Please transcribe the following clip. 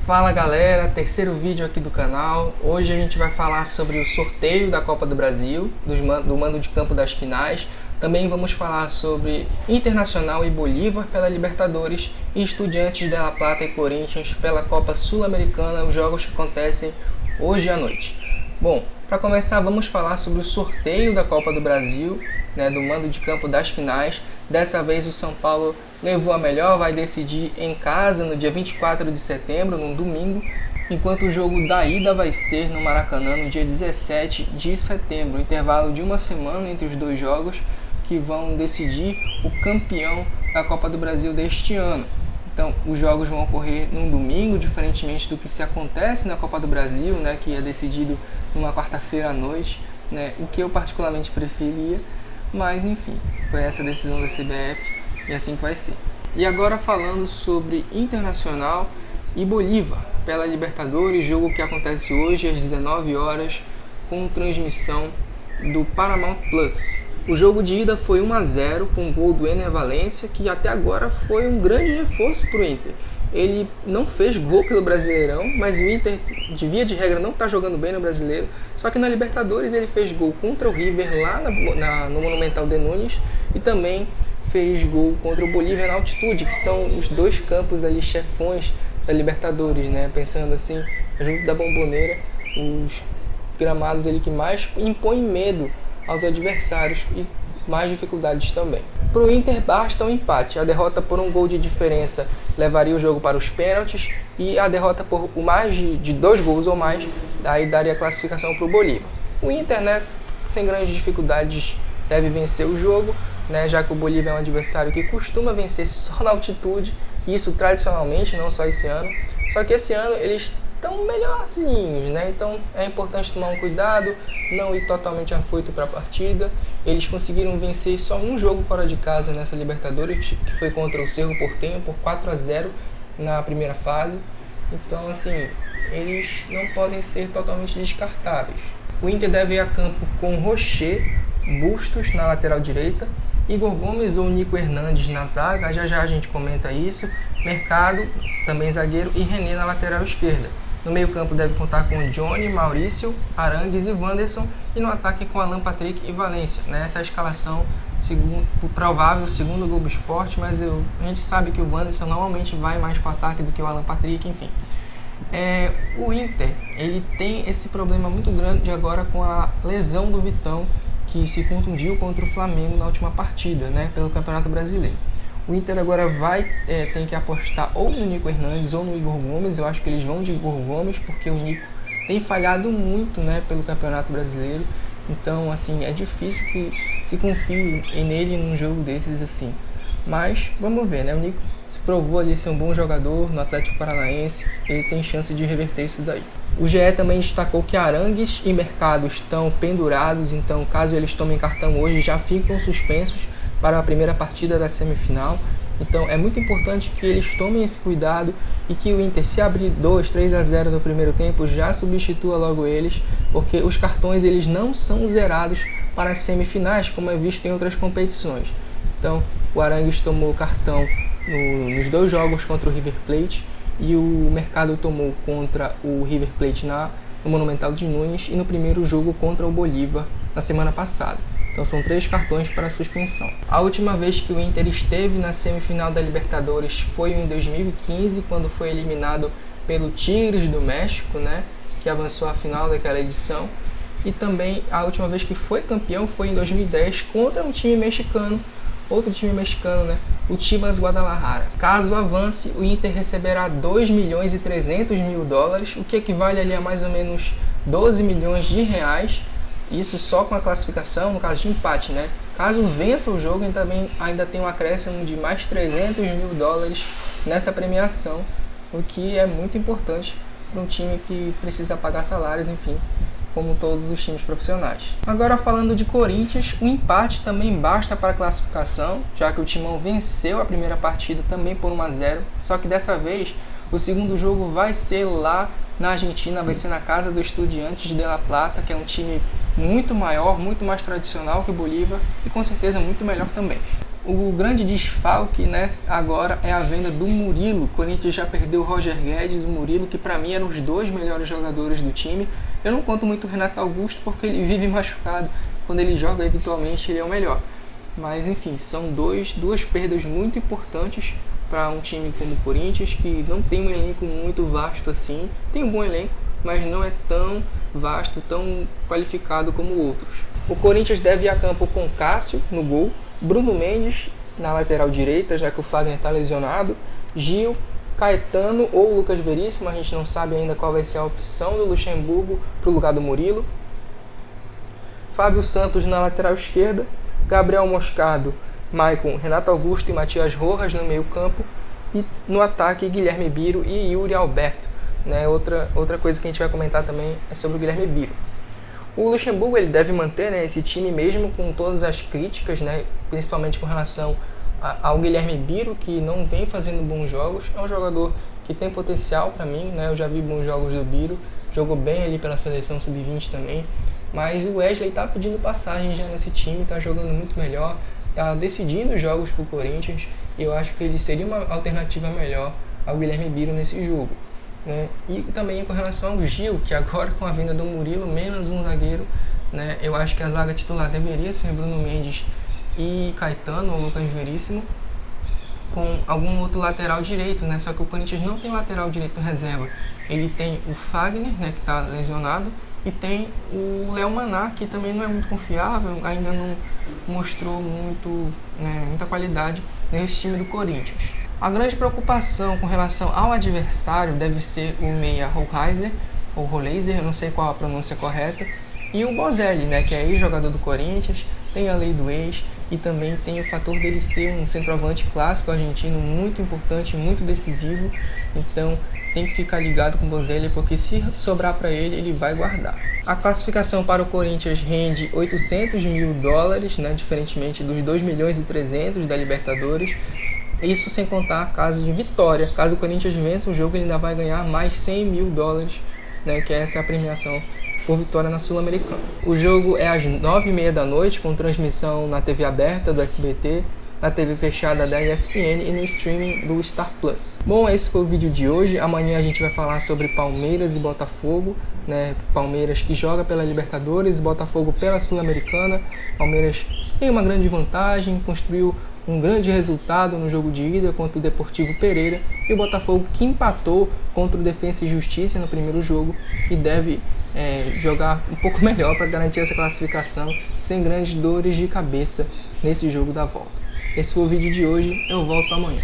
Fala galera, terceiro vídeo aqui do canal. Hoje a gente vai falar sobre o sorteio da Copa do Brasil, do mando de campo das finais. Também vamos falar sobre Internacional e Bolívar pela Libertadores e Estudiantes de La Plata e Corinthians pela Copa Sul-Americana, os jogos que acontecem hoje à noite. Bom, para começar vamos falar sobre o sorteio da Copa do Brasil, do mando de campo das finais. Dessa vez o São Paulo levou a melhor, vai decidir em casa no dia 24 de setembro, num domingo, enquanto o jogo da ida vai ser no Maracanã no dia 17 de setembro, intervalo de uma semana entre os dois jogos que vão decidir o campeão da Copa do Brasil deste ano. Então, os jogos vão ocorrer num domingo, diferentemente do que se acontece na Copa do Brasil, que é decidido numa quarta-feira à noite, o que eu particularmente preferia, mas enfim, foi essa a decisão da CBF e assim que vai ser. E agora falando sobre Internacional e Bolívar pela Libertadores, jogo que acontece hoje às 19 horas com transmissão do Paramount Plus. O jogo de ida foi 1-0 com o gol do Ener Valencia, que até agora foi um grande reforço para o Inter. Ele não fez gol pelo Brasileirão, mas o Inter, de via de regra, não está jogando bem no Brasileiro. Só que na Libertadores ele fez gol contra o River lá no Monumental de Núñez e também fez gol contra o Bolívar na altitude, que são os dois campos ali chefões da Libertadores, Pensando assim, junto da Bombonera, os gramados ali que mais impõem medo aos adversários e mais dificuldades também. Para o Inter basta um empate. A derrota por um gol de diferença levaria o jogo para os pênaltis e a derrota por mais de 2 gols ou mais, daí daria a classificação para o Bolívar. O Inter, sem grandes dificuldades, deve vencer o jogo, já que o Bolívar é um adversário que costuma vencer só na altitude, e isso tradicionalmente, não só esse ano. Só que esse ano eles estão melhorzinhos, então é importante tomar um cuidado, não ir totalmente afoito para a partida. Eles conseguiram vencer só um jogo fora de casa nessa Libertadores, que foi contra o Cerro Porteño por 4-0 na primeira fase. Então, assim, eles não podem ser totalmente descartáveis. O Inter deve ir a campo com Rocher, Bustos na lateral direita, Igor Gomes ou Nico Hernandes na zaga, já a gente comenta isso, Mercado, também zagueiro, e René na lateral esquerda. No meio campo deve contar com Johnny, Maurício, Arangues e Wanderson, e no ataque com Alan Patrick e Valência. Essa é a escalação provável, segundo o Globo Esporte, mas a gente sabe que o Wanderson normalmente vai mais para o ataque do que o Alan Patrick, enfim. O Inter ele tem esse problema muito grande agora com a lesão do Vitão, que se contundiu contra o Flamengo na última partida, pelo Campeonato Brasileiro. O Inter agora tem que apostar ou no Nico Hernandes ou no Igor Gomes. Eu acho que eles vão de Igor Gomes, porque o Nico tem falhado muito, pelo Campeonato Brasileiro. Então, assim, é difícil que se confie nele num jogo desses assim. Mas, vamos ver, O Nico se provou ali ser um bom jogador no Atlético Paranaense. Ele tem chance de reverter isso daí. O GE também destacou que Arangues e Mercado estão pendurados, então caso eles tomem cartão hoje, já ficam suspensos para a primeira partida da semifinal. Então é muito importante que eles tomem esse cuidado e que o Inter, se abrir 2-3-0 no primeiro tempo, já substitua logo eles, porque os cartões eles não são zerados para as semifinais, como é visto em outras competições. Então o Arangues tomou cartão nos 2 jogos contra o River Plate, e o Mercado tomou contra o River Plate no Monumental de Núñez e no primeiro jogo contra o Bolívar na semana passada. Então são 3 cartões para suspensão. A última vez que o Inter esteve na semifinal da Libertadores foi em 2015, quando foi eliminado pelo Tigres do México, que avançou à final daquela edição. E também a última vez que foi campeão foi em 2010 contra um time mexicano, outro time mexicano, o Chivas Guadalajara. Caso avance, o Inter receberá 2 milhões e 300 mil dólares, o que equivale ali a mais ou menos 12 milhões de reais. Isso só com a classificação, no caso de empate, Caso vença o jogo, ainda tem um acréscimo de mais 300 mil dólares nessa premiação, o que é muito importante para um time que precisa pagar salários, enfim, como todos os times profissionais. Agora falando de Corinthians, o empate também basta para a classificação, já que o Timão venceu a primeira partida também por 1-0, só que dessa vez o segundo jogo vai ser lá na Argentina, vai ser na casa do Estudiantes de La Plata, que é um time muito maior, muito mais tradicional que o Bolívar e com certeza muito melhor também. O grande desfalque, né, agora é a venda do Murilo. O Corinthians já perdeu o Roger Guedes, o Murilo, que para mim eram os dois melhores jogadores do time. Eu não conto muito o Renato Augusto porque ele vive machucado. Quando ele joga, eventualmente, ele é o melhor. Mas enfim, são duas perdas muito importantes para um time como o Corinthians, que não tem um elenco muito vasto assim. Tem um bom elenco, mas não é tão vasto, tão qualificado como outros. O Corinthians deve ir a campo com Cássio no gol, Bruno Mendes na lateral direita, já que o Fagner está lesionado, Gil, Caetano ou Lucas Veríssimo, a gente não sabe ainda qual vai ser a opção do Luxemburgo para o lugar do Murilo, Fábio Santos na lateral esquerda, Gabriel Moscardo, Maicon, Renato Augusto e Matias Rojas no meio campo, e no ataque Guilherme Biro e Yuri Alberto. Né? Outra coisa que a gente vai comentar também é sobre o Guilherme Biro. O Luxemburgo ele deve manter, né, esse time mesmo com todas as críticas, né, principalmente com relação ao Guilherme Biro, que não vem fazendo bons jogos. É um jogador que tem potencial para mim, né, eu já vi bons jogos do Biro, jogou bem ali pela seleção sub-20 também, mas o Wesley está pedindo passagem já nesse time, está jogando muito melhor, está decidindo os jogos para o Corinthians, e eu acho que ele seria uma alternativa melhor ao Guilherme Biro nesse jogo. Né? E também com relação ao Gil, que agora com a venda do Murilo, menos um zagueiro, né? Eu acho que a zaga titular deveria ser Bruno Mendes e Caetano ou Lucas Veríssimo, com algum outro lateral direito, né? Só que o Corinthians não tem lateral direito reserva. Ele tem o Fagner, né, que está lesionado, e tem o Léo Maná, que também não é muito confiável, ainda não mostrou muita qualidade nesse time do Corinthians. A grande preocupação com relação ao adversário deve ser o meia Rollheiser, ou Rollheiser, eu não sei qual a pronúncia correta, e o Bozelli, né, que é ex-jogador do Corinthians, tem a lei do ex, e também tem o fator dele ser um centroavante clássico argentino muito importante, muito decisivo, então tem que ficar ligado com o Bozelli, porque se sobrar para ele, ele vai guardar. A classificação para o Corinthians rende $800 mil, né, diferentemente dos 2.300.000 da Libertadores. Isso sem contar caso de vitória. Caso o Corinthians vença o jogo, ele ainda vai ganhar mais $100 mil, né, que essa é a premiação por vitória na Sul-Americana. O jogo é às 9h30 da noite, com transmissão na TV aberta do SBT, na TV fechada da ESPN e no streaming do Star Plus. Bom, esse foi o vídeo de hoje. Amanhã a gente vai falar sobre Palmeiras e Botafogo, né? Palmeiras que joga pela Libertadores, Botafogo pela Sul-Americana. Palmeiras tem uma grande vantagem, construiu um grande resultado no jogo de ida contra o Deportivo Pereira, e o Botafogo que empatou contra o Defensa e Justiça no primeiro jogo e deve jogar um pouco melhor para garantir essa classificação sem grandes dores de cabeça nesse jogo da volta. Esse foi o vídeo de hoje, eu volto amanhã.